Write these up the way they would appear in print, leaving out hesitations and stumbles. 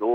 2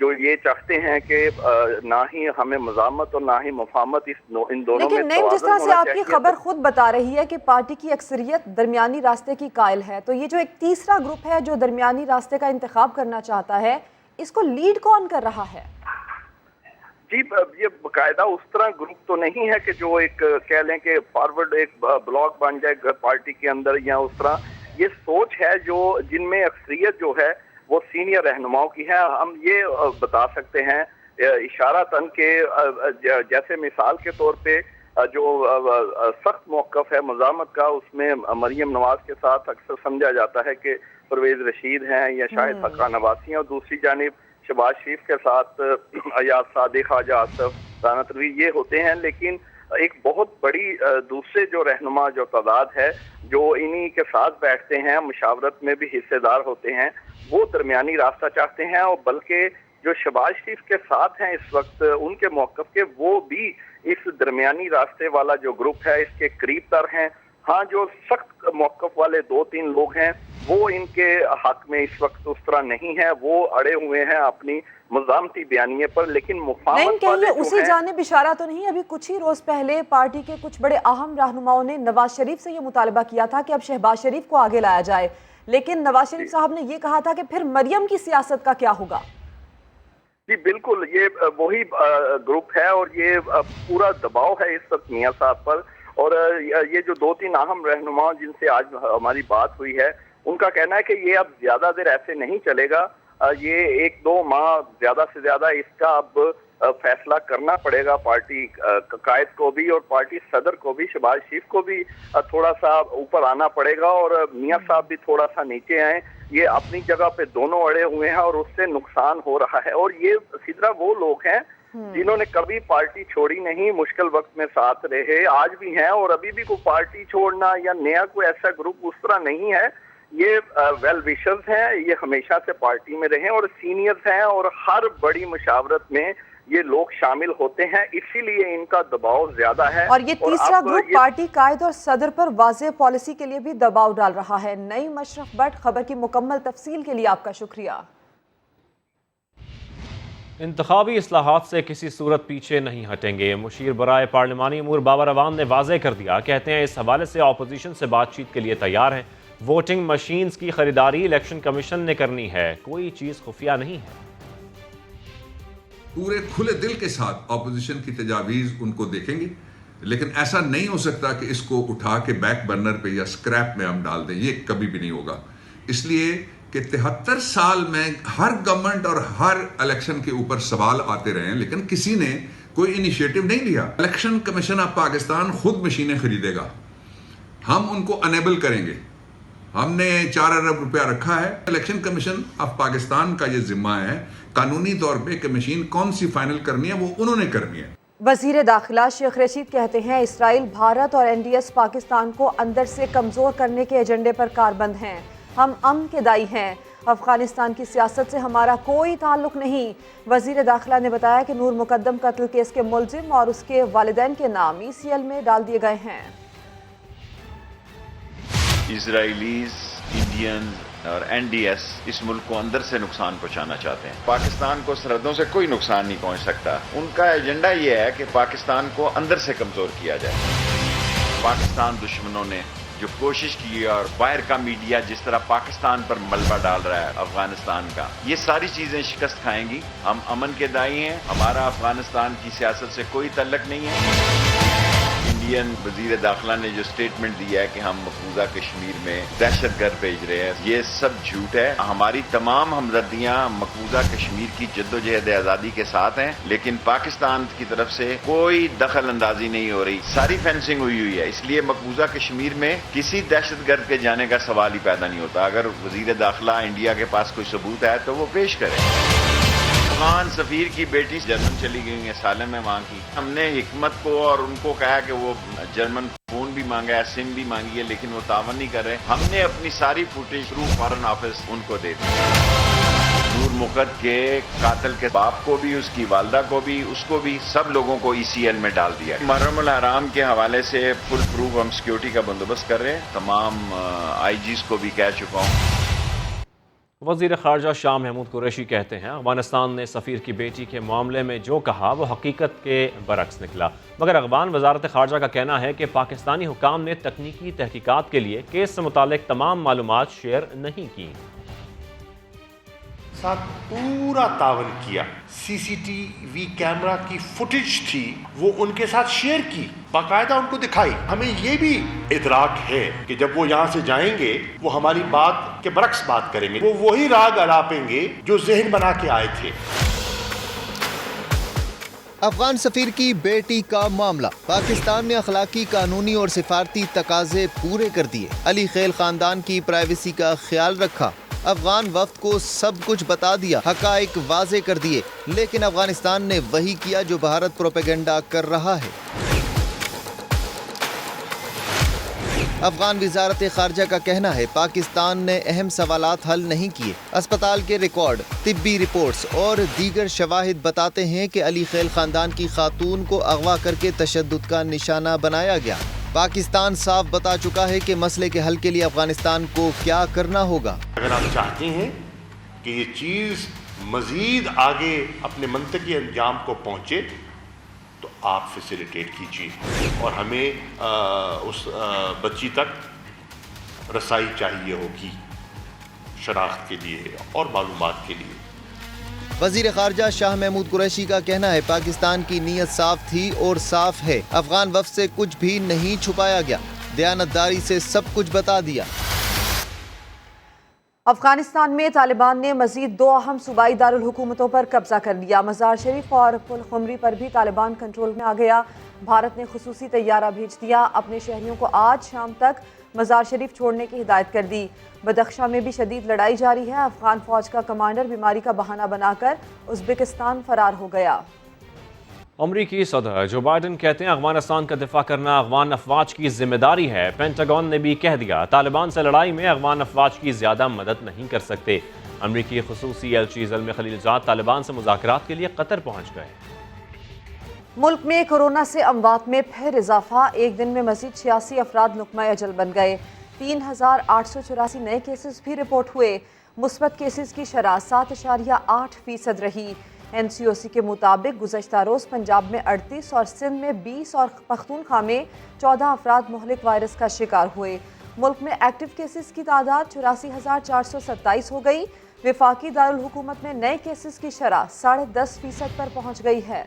جو یہ چاہتے ہیں کہ نہ ہی ہمیں مزاحمت اور نہ ہی مفاہمت ان دونوں میں لیکن نعیم، جس طرح سے آپ کی خبر خود بتا رہی ہے کہ پارٹی کی اکثریت درمیانی راستے کی قائل ہے، تو یہ جو ایک تیسرا گروپ ہے جو درمیانی راستے کا انتخاب کرنا چاہتا ہے، اس کو لیڈ کون کر رہا ہے؟ جی یہ باقاعدہ اس طرح گروپ تو نہیں ہے کہ جو ایک کہہ لیں کہ فارورڈ ایک بلاک بن جائے پارٹی کے اندر یا اس طرح. یہ سوچ ہے جو جن میں اکثریت جو ہے وہ سینئر رہنماؤں کی ہے. ہم یہ بتا سکتے ہیں اشارتاً کہ جیسے مثال کے طور پہ جو سخت موقف ہے مزاحمت کا، اس میں مریم نواز کے ساتھ اکثر سمجھا جاتا ہے کہ پرویز رشید ہیں یا شاہد حقان عباسی ہیں، اور دوسری جانب شہباز شریف کے ساتھ ایاز صادق، خواجہ آصف، رانا تنویر یہ ہوتے ہیں. لیکن ایک بہت بڑی دوسرے جو رہنما جو تعداد ہے جو انہی کے ساتھ بیٹھتے ہیں، مشاورت میں بھی حصے دار ہوتے ہیں، وہ درمیانی راستہ چاہتے ہیں. اور بلکہ جو شہباز شریف کے ساتھ ہیں اس وقت ان کے موقف کے، وہ بھی اس درمیانی راستے والا جو گروپ ہے اس کے قریب تر ہیں. ہاں جو سخت موقف والے 2-3 لوگ ہیں وہ ان کے حق میں اس وقت اس طرح نہیں ہے، وہ اڑے ہوئے ہیں اپنی مزاحمتی بیانیے پر. لیکن مفاہمت والے جو ہیں، اسی جانب اشارہ تو نہیں؟ ابھی کچھ ہی روز پہلے پارٹی کے کچھ بڑے اہم رہنماؤں نے نواز شریف سے یہ مطالبہ کیا تھا کہ اب شہباز شریف کو آگے لایا جائے، لیکن نواز شریف صاحب نے یہ کہا تھا کہ پھر مریم کی سیاست کا کیا ہوگا؟ جی بالکل، یہ وہی گروپ ہے اور یہ پورا دباؤ ہے اس وقت میاں صاحب پر. اور یہ جو 2-3 اہم رہنما جن سے آج ہماری بات ہوئی ہے، ان کا کہنا ہے کہ یہ اب زیادہ دیر ایسے نہیں چلے گا. یہ 1-2 ماہ زیادہ سے زیادہ اس کا اب فیصلہ کرنا پڑے گا پارٹی قائد کو بھی اور پارٹی صدر کو بھی. شہباز شریف کو بھی تھوڑا سا اوپر آنا پڑے گا اور میاں صاحب بھی تھوڑا سا نیچے آئیں. یہ اپنی جگہ پہ دونوں اڑے ہوئے ہیں اور اس سے نقصان ہو رہا ہے. اور یہ سیدھا وہ لوگ ہیں جنہوں نے کبھی پارٹی چھوڑی نہیں، مشکل وقت میں ساتھ رہے، آج بھی ہیں اور ابھی بھی کوئی پارٹی چھوڑنا یا نیا کوئی ایسا گروپ اس طرح نہیں ہے. یہ ویل وشرز ہیں، یہ ہمیشہ سے پارٹی میں رہے اور سینئرز ہیں اور ہر بڑی مشاورت میں یہ لوگ شامل ہوتے ہیں، اسی لیے ان کا دباؤ زیادہ ہے. اور یہ تیسرا گروپ پارٹی قائد اور صدر پر واضح پالیسی کے لیے بھی دباؤ ڈال رہا ہے. نعیم اشرف بٹ، خبر کی مکمل تفصیل کے لیے آپ کا شکریہ. انتخابی اصلاحات سے کسی صورت پیچھے نہیں ہٹیں گے، مشیر برائے پارلیمانی امور بابر اعوان نے واضح کر دیا. کہتے ہیں اس حوالے سے اپوزیشن سے بات چیت کے لیے تیار ہیں. ووٹنگ مشینز کی خریداری الیکشن کمیشن نے کرنی ہے، کوئی چیز خفیہ نہیں ہے. پورے کھلے دل کے ساتھ اپوزیشن کی تجاویز ان کو دیکھیں گے، لیکن ایسا نہیں ہو سکتا کہ اس کو اٹھا کے بیک برنر پہ یا سکریپ میں ہم ڈال دیں. یہ کبھی بھی نہیں ہوگا، اس لیے کہ 73 سال میں ہر گورنمنٹ اور ہر الیکشن کے اوپر سوال آتے رہے ہیں لیکن کسی نے کوئی انیشیٹو نہیں لیا. الیکشن کمیشن آف پاکستان خود مشینیں خریدے گا، ہم ان کو انیبل کریں گے. ہم نے 4 ارب روپیہ رکھا ہے. الیکشن کمیشن آف پاکستان کا یہ ذمہ ہے قانونی طور پہ کہ مشین کون سی فائنل کرنی ہے وہ انہوں نے کرنی ہے. وزیر داخلہ شیخ رشید کہتے ہیں اسرائیل بھارت اور NDS پاکستان کو اندر سے کمزور کرنے کے ایجنڈے پر کاربند ہیں. ہم امن کے دائی ہیں، افغانستان کی سیاست سے ہمارا کوئی تعلق نہیں. وزیر داخلہ نے بتایا کہ نور مقدم قتل کیس کے ملزم اور اس کے والدین کے نام ECL میں ڈال دیے گئے ہیں. اسرائیلیز، انڈین اور NDS اس ملک کو اندر سے نقصان پہنچانا چاہتے ہیں. پاکستان کو سرحدوں سے کوئی نقصان نہیں پہنچ سکتا. ان کا ایجنڈا یہ ہے کہ پاکستان کو اندر سے کمزور کیا جائے. پاکستان دشمنوں نے جو کوشش کی اور باہر کا میڈیا جس طرح پاکستان پر ملبہ ڈال رہا ہے افغانستان کا، یہ ساری چیزیں شکست کھائیں گی. ہم امن کے دائی ہیں، ہمارا افغانستان کی سیاست سے کوئی تعلق نہیں ہے. انڈین وزیر داخلہ نے جو سٹیٹمنٹ دیا ہے کہ ہم مقبوضہ کشمیر میں دہشت گرد بھیج رہے ہیں، یہ سب جھوٹ ہے. ہماری تمام ہمدردیاں مقبوضہ کشمیر کی جدوجہد آزادی کے ساتھ ہیں، لیکن پاکستان کی طرف سے کوئی دخل اندازی نہیں ہو رہی. ساری فینسنگ ہوئی ہے، اس لیے مقبوضہ کشمیر میں کسی دہشت گرد کے جانے کا سوال ہی پیدا نہیں ہوتا. اگر وزیر داخلہ انڈیا کے پاس کوئی ثبوت ہے تو وہ پیش کرے. افغان سفیر کی بیٹی جرمن چلی گئی ہیں، سالم ہے وہاں کی. ہم نے حکمت کو اور ان کو کہا کہ وہ جرمن فون بھی مانگا ہے، سم بھی مانگی ہے، لیکن وہ تعاون نہیں کر رہے. ہم نے اپنی ساری footage through foreign office in کو دے دی. نور مقد کے قاتل کے باپ کو بھی، اس کی والدہ کو بھی، اس کو بھی، سب لوگوں کو ECL میں ڈال دیا. محرم الحرام کے حوالے سے فل پروف ہم سیکیورٹی کا بندوبست کر رہے ہیں. تمام IGs کو بھی کہہ چکا ہوں. وزیر خارجہ شاہ محمود قریشی کہتے ہیں افغانستان نے سفیر کی بیٹی کے معاملے میں جو کہا وہ حقیقت کے برعکس نکلا، مگر افغان وزارت خارجہ کا کہنا ہے کہ پاکستانی حکام نے تکنیکی تحقیقات کے لیے کیس سے متعلق تمام معلومات شیئر نہیں کی۔ ساتھ پورا تعاون کیا، سی سی ٹی وی کیمرہ کی فوٹیج تھی وہ ان کے ساتھ شیئر کی، باقاعدہ ان کو دکھائی۔ ہمیں یہ بھی ادراک ہے کہ جب وہ یہاں سے جائیں گے وہ ہماری بات کے برعکس بات کریں گے، وہ وہی راگ الاپیں گے جو ذہن بنا کے آئے تھے۔ افغان سفیر کی بیٹی کا معاملہ، پاکستان نے اخلاقی، قانونی اور سفارتی تقاضے پورے کر دیے، علی خیل خاندان کی پرائیویسی کا خیال رکھا، افغان وفد کو سب کچھ بتا دیا، حقائق واضح کر دیے، لیکن افغانستان نے وہی کیا جو بھارت پروپیگنڈا کر رہا ہے۔ افغان وزارت خارجہ کا کہنا ہے پاکستان نے اہم سوالات حل نہیں کیے، اسپتال کے ریکارڈ، طبی رپورٹس اور دیگر شواہد بتاتے ہیں کہ علی خیل خاندان کی خاتون کو اغوا کر کے تشدد کا نشانہ بنایا گیا۔ پاکستان صاف بتا چکا ہے کہ مسئلے کے حل کے لیے افغانستان کو کیا کرنا ہوگا۔ اگر آپ چاہتے ہیں کہ یہ چیز مزید آگے اپنے منطقی انجام کو پہنچے تو آپ فیسیلیٹیٹ کیجیے، اور ہمیں اس بچی تک رسائی چاہیے ہوگی شناخت کے لیے اور معلومات کے لیے۔ وزیر خارجہ شاہ محمود قریشی کا کہنا ہے پاکستان کی نیت صاف تھی اور صاف ہے، افغان وفد سے کچھ بھی نہیں چھپایا گیا، دیانتداری سے سب کچھ بتا دیا۔ افغانستان میں طالبان نے مزید 2 اہم صوبائی دارالحکومتوں پر قبضہ کر لیا، مزار شریف اور پل خمری پر بھی طالبان کنٹرول میں آ گیا۔ بھارت نے خصوصی طیارہ بھیج دیا، اپنے شہریوں کو آج شام تک مزار شریف چھوڑنے کی ہدایت کر دی۔ بدخشاں میں بھی شدید لڑائی جاری ہے، افغان فوج کا کمانڈر بیماری کا بہانہ بنا کر ازبکستان فرار ہو گیا۔ امریکی صدر جو بائیڈن کہتے ہیں افغانستان کا دفاع کرنا افغان افواج کی ذمہ داری ہے۔ پینٹاگون نے بھی کہہ دیا طالبان سے لڑائی میں افغان افواج کی زیادہ مدد نہیں کر سکتے۔ امریکی خصوصی ایلچی زلمے خلیلزاد طالبان سے مذاکرات کے لیے قطر پہنچ گئے۔ ملک میں کورونا سے اموات میں پھر اضافہ، ایک دن میں مزید 86 افراد نقمہ اجل بن گئے، 3884 نئے کیسز بھی رپورٹ ہوئے، مثبت کیسز کی شرح 7.8% رہی۔ این سی او سی کے مطابق گزشتہ روز پنجاب میں 38 اور سندھ میں 20 اور پختونخوا میں 14 افراد مہلک وائرس کا شکار ہوئے۔ ملک میں ایکٹیو کیسز کی تعداد 84,427 ہو گئی۔ وفاقی دارالحکومت میں نئے کیسز کی شرح 10.5% پر پہنچ گئی ہے۔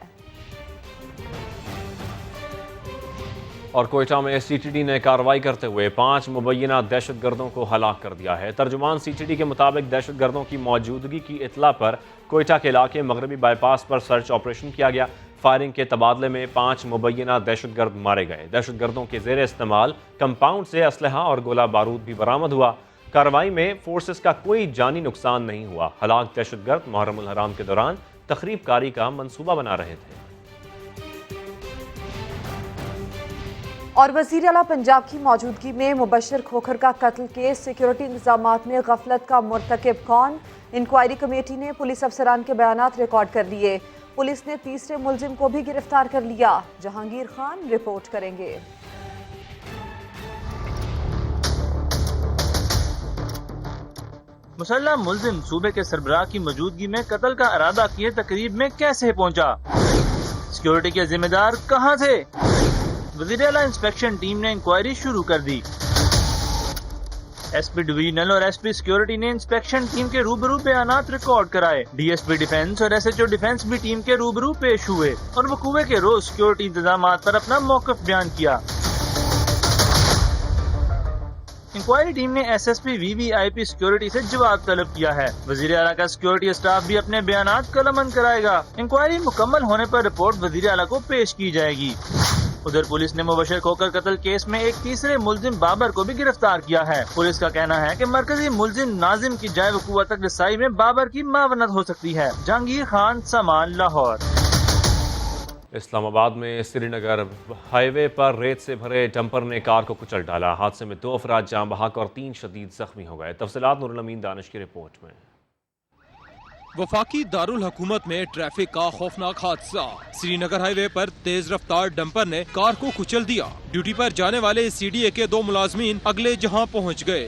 اور کوئٹہ میں سی ٹی ڈی نے کارروائی کرتے ہوئے 5 مبینہ دہشت گردوں کو ہلاک کر دیا ہے۔ ترجمان سی ٹی ڈی کے مطابق دہشت گردوں کی موجودگی کی اطلاع پر کوئٹہ کے علاقے مغربی by pass per search operation کیا گیا۔ فائرنگ کے تبادلے میں 5 مبینہ دہشت گرد مارے گئے۔ دہشت گردوں کے زیر استعمال کمپاؤنڈ سے اسلحہ اور گولہ بارود بھی برآمد ہوا۔ کارروائی میں فورسز کا کوئی جانی نقصان نہیں ہوا۔ ہلاک دہشت گرد محرم الحرام کے دوران تخریب کاری کا منصوبہ بنا رہے تھے۔ اور وزیر اعلیٰ پنجاب کی موجودگی میں مبشر کھوکھر کا قتل کیس، سیکیورٹی انتظامات میں غفلت کا مرتکب کون؟ انکوائری کمیٹی نے پولیس افسران کے بیانات ریکارڈ کر لیے۔ پولیس نے تیسرے ملزم کو بھی گرفتار کر لیا۔ جہانگیر خان رپورٹ کریں گے۔ مسلح ملزم صوبے کے سربراہ کی موجودگی میں قتل کا ارادہ کیے تقریب میں کیسے پہنچا؟ سیکیورٹی کے ذمہ دار کہاں تھے؟ وزیر اعلیٰ انسپیکشن ٹیم نے انکوائری شروع کر دی۔ ایس پی ڈویژنل اور ایس پی سیکیورٹی نے انسپیکشن ٹیم کے روبرو بیانات ریکارڈ کرائے۔ ڈی ایس پی ڈیفنس اور ایس ایچ او ڈیفنس بھی ٹیم کے روبرو پیش ہوئے اور وقوع کے روز سیکیورٹی انتظامات پر اپنا موقف بیان کیا۔ انکوائری ٹیم نے ایس ایس پی وی وی آئی پی سیکیورٹی سے جواب طلب کیا ہے۔ وزیر اعلیٰ کا سیکیورٹی اسٹاف بھی اپنے بیانات قلمبند کرائے گا۔ انکوائری مکمل ہونے پر رپورٹ وزیر اعلیٰ کو پیش کی جائے گی۔ ادھر پولیس نے مبشر کھوکھر قتل کیس میں ایک تیسرے ملزم بابر کو بھی گرفتار کیا ہے۔ پولیس کا کہنا ہے کہ مرکزی ملزم ناظم کی جائے وقوع تک رسائی میں بابر کی معاونت ہو سکتی ہے۔ جہانگیر خان، سامان، لاہور۔ اسلام آباد میں سری نگر ہائی وے پر ریت سے بھرے ڈمپر نے کار کو کچل ڈالا۔ حادثے میں 2 افراد جاں بحق اور 3 شدید زخمی ہو گئے۔ تفصیلات نور الامین دانش کی رپورٹ میں۔ وفاقی دارالحکومت میں ٹریفک کا خوفناک حادثہ، سری نگر ہائی وے پر تیز رفتار ڈمپر نے کار کو کچل دیا۔ ڈیوٹی پر جانے والے سی ڈی اے کے 2 ملازمین اگلے جہاں پہنچ گئے۔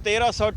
1300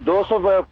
200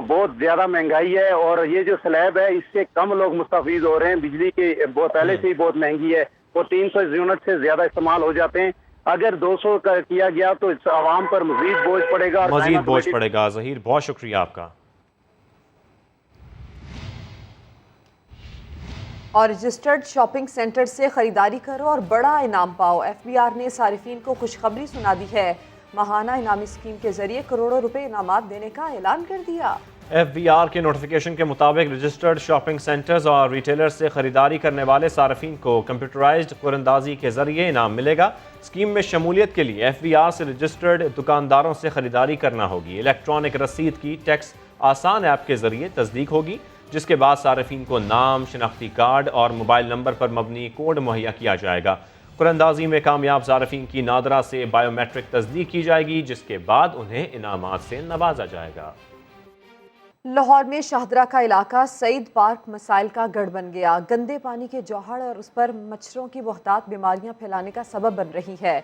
تو بہت زیادہ مہنگائی ہے اور یہ جو سلیب ہے اس سے کم لوگ مستفید ہو رہے ہیں. بجلی کی پہلے سے ہی بہت مہنگی ہے اور 300 یونٹ سے زیادہ استعمال ہو جاتے ہیں. اگر 200 کا کیا گیا تو اس عوام پر مزید بوجھ پڑے گا. مزید بوجھ پڑے گا. ظہیر بہت شکریہ آپ کا. اور رجسٹرڈ شاپنگ سینٹر سے خریداری کرو اور بڑا انعام پاؤ. ایف بی آر نے صارفین کو خوشخبری سنا دی ہے. ماہانہ انعامی اسکیم کے ذریعے کروڑوں روپے انعامات دینے کا اعلان کر دیا. ایف بی آر کے نوٹیفیکیشن کے مطابق رجسٹرڈ شاپنگ سینٹرز اور ریٹیلرز سے خریداری کرنے والے صارفین کو کمپیوٹرائزڈ قراندازی کے ذریعے انعام ملے گا. اسکیم میں شمولیت کے لیے ایف بی آر سے رجسٹرڈ دکانداروں سے خریداری کرنا ہوگی. الیکٹرانک رسید کی ٹیکس آسان ایپ کے ذریعے تصدیق ہوگی جس کے بعد صارفین کو نام، شناختی کارڈ اور موبائل نمبر پر مبنی کوڈ مہیا کیا جائے گا. قراندازی میں کامیاب صارفین کی نادرا سے بائیو میٹرک تصدیق کی جائے گی جس کے بعد انہیں انعامات سے نوازا جائے گا. لاہور میں شاہدرہ کا علاقہ سعید پارک مسائل کا گڑھ بن گیا. گندے پانی کے جوہر اور اس پر مچھروں کی بہتات بیماریاں پھیلانے کا سبب بن رہی ہے.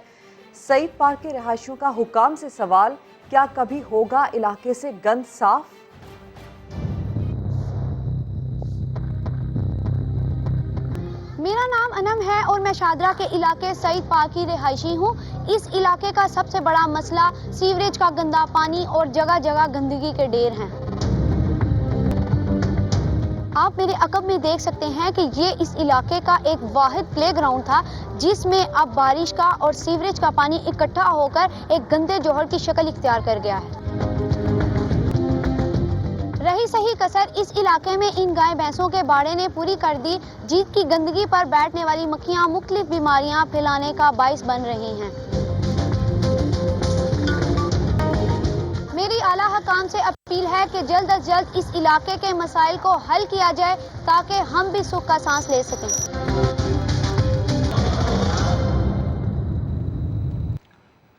سعید پارک کے رہائشیوں کا حکام سے سوال، کیا کبھی ہوگا علاقے سے گند صاف؟ میرا نام انم ہے اور میں شاہدرہ کے علاقے سعید پارک کی رہائشی ہوں. اس علاقے کا سب سے بڑا مسئلہ سیوریج کا گندا پانی اور جگہ جگہ گندگی کے ڈھیر ہیں. آپ میرے عقب میں دیکھ سکتے ہیں کہ یہ اس علاقے کا ایک واحد پلے گراؤنڈ تھا جس میں اب بارش کا اور سیوریج کا پانی اکٹھا ہو کر ایک گندے جوہر کی شکل اختیار کر گیا ہے. رہی صحیح کسر اس علاقے میں ان گائے بھینسوں کے باڑے نے پوری کر دی جن کی گندگی پر بیٹھنے والی مکھیاں مختلف بیماریاں پھیلانے کا باعث بن رہی ہیں. میری اعلیٰ حکام سے اپیل ہے کہ جلد از جلد اس علاقے کے مسائل کو حل کیا جائے تاکہ ہم بھی سکھ کا سانس لے سکیں.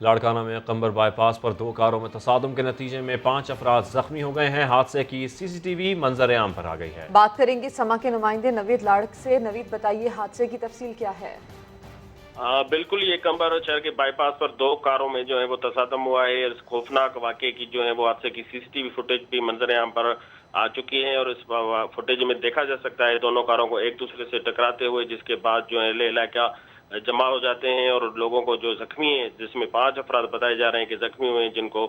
لاڑکانہ میں قمبر بائی پاس پر 2 کاروں میں تصادم کے نتیجے میں 5 افراد زخمی ہو گئے ہیں. حادثے کی سی سی ٹی وی منظر عام پر آ گئی ہے. بات کریں گے سما کے نمائندے نوید لاڑک سے. نوید بتائیے حادثے کی تفصیل کیا ہے؟ بالکل، یہ قمبر شہر کے بائی پاس پر 2 کاروں میں جو ہے وہ تصادم ہوا ہے. اس خوفناک واقعے کی جو ہے وہ حادثے کی سی سی ٹی وی فوٹیج بھی منظر عام پر آ چکی ہے اور اس فوٹیج میں دیکھا جا سکتا ہے دونوں کاروں کو ایک دوسرے سے ٹکراتے ہوئے، جس کے بعد جو ہے علاقہ جمع ہو جاتے ہیں اور لوگوں کو جو زخمی ہیں، جس میں 5 افراد بتائے جا رہے ہیں کہ زخمی ہوئے ہیں، جن کو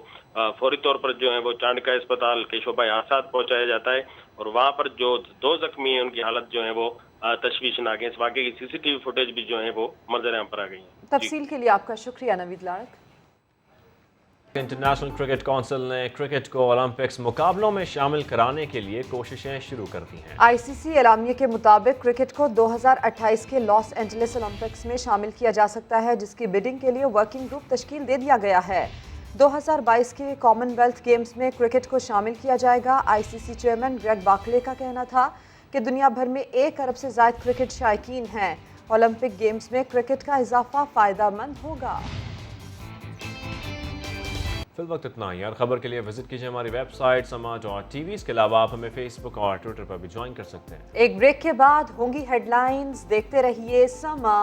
فوری طور پر جو ہے وہ چانڈکا اسپتال کے شعبہ حادثات پہنچایا جاتا ہے اور وہاں پر جو 2 زخمی ہیں ان کی حالت جو ہے وہ تشویشناک ہے. اس واقعے کی سی سی ٹی وی فوٹیج بھی جو ہے وہ منظر عام پر آ گئی ہے. تفصیل کے لیے آپ کا شکریہ نوید لاڑک. انٹرنیشنل کرکٹ کونسل نے کرکٹ کو اولمپکس مقابلوں میں شامل کرانے کے لیے کوششیں شروع کر دی ہیں. آئی سی سی اعلامیے کے مطابق کرکٹ کو 2028 کے لاس اینجلس اولمپکس میں شامل کیا جا سکتا ہے جس کی بیڈنگ کے لیے ورکنگ گروپ تشکیل دے دیا گیا ہے. 2022 کے کامن ویلتھ گیمز میں کرکٹ کو شامل کیا جائے گا. آئی سی سی چیئرمین گریگ باکلے کا کہنا تھا کہ دنیا بھر میں 1 ارب سے زائد کرکٹ شائقین ہیں. اولمپک گیمز میں کرکٹ کا اضافہ فائدہ مند ہوگا. فی الوقت اتنا ہی. اور خبر کے لیے وزٹ کیجیے ہماری ویب سائٹ سما.tv. اس کے علاوہ آپ ہمیں فیس بک اور ٹویٹر پر بھی جوائن کر سکتے ہیں. ایک بریک کے بعد ہوں گی ہیڈ لائنز. دیکھتے رہیے سما.